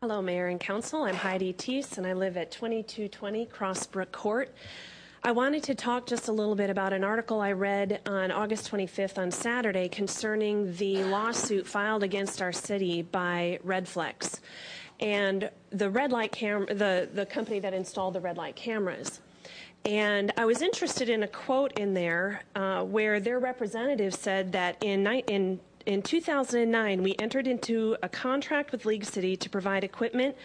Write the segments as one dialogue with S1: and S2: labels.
S1: Hello, Mayor and Council. I'm Heidi and I live at 2220 Crossbrook Court. I wanted to talk just a little bit about an article I read on August 25th on Saturday concerning the lawsuit filed against our city by Redflex and the red light the company that installed the red light cameras. And I was interested in a quote in there where their representative said that in 2009, we entered into a contract with League City to provide equipment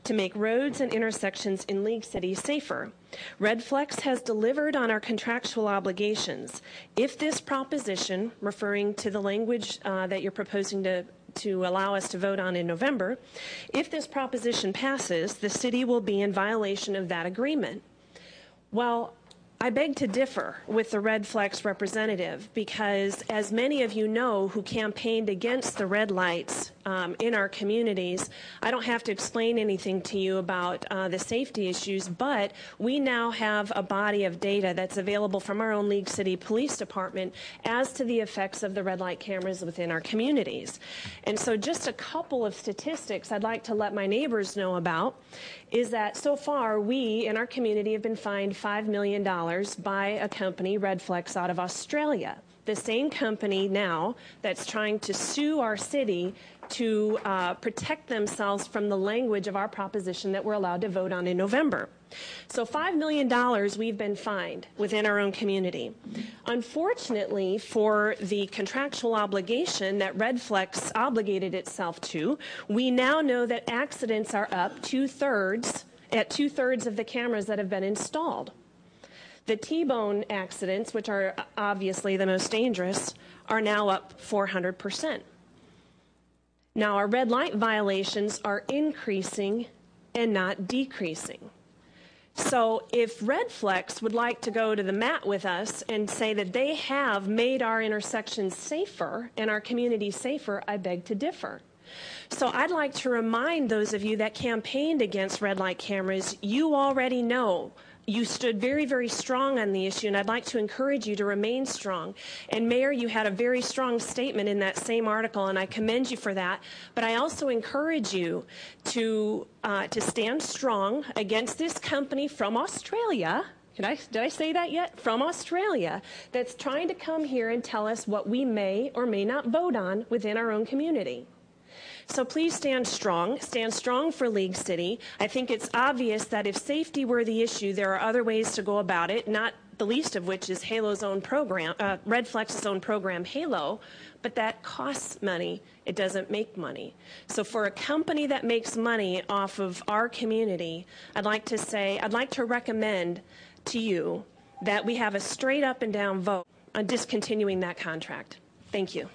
S1: to make roads and intersections in League City safer. Redflex has delivered on our contractual obligations. If this proposition, referring to the language that you're proposing to allow us to vote on in November, if this proposition passes, the city will be in violation of that agreement. Well, I beg to differ with the Redflex representative because, as many of you know who campaigned against the red lights in our communities, I don't have to explain anything to you about the safety issues, but we now have a body of data that's available from our own League City Police Department as to the effects of the red light cameras within our communities. And so just a couple of statistics I'd like to let my neighbors know about is that so far we in our community have been fined $5 million by a company, Redflex, out of Australia. The same company now that's trying to sue our city to protect themselves from the language of our proposition that we're allowed to vote on in November. So $5 million we've been fined within our own community. Unfortunately, for the contractual obligation that Redflex obligated itself to, we now know that accidents are up two-thirds of the cameras that have been installed. The T-bone accidents, which are obviously the most dangerous, are now up 400%. Now, our red light violations are increasing and not decreasing. So if Redflex would like to go to the mat with us and say that they have made our intersections safer and our community safer, I beg to differ. So I'd like to remind those of you that campaigned against red light cameras, you already know you stood very, very strong on the issue, and I'd like to encourage you to remain strong. And Mayor, you had a very strong statement in that same article, and I commend you for that. But I also encourage you to stand strong against this company from Australia. Did I say that yet? From Australia, that's trying to come here and tell us what we may or may not vote on within our own community. So please stand strong for League City. I think it's obvious that if safety were the issue, there are other ways to go about it, not the least of which is Halo's own program, Redflex's own program, Halo, but that costs money. It doesn't make money. So for a company that makes money off of our community, I'd like to recommend to you that we have a straight up and down vote on discontinuing that contract. Thank you.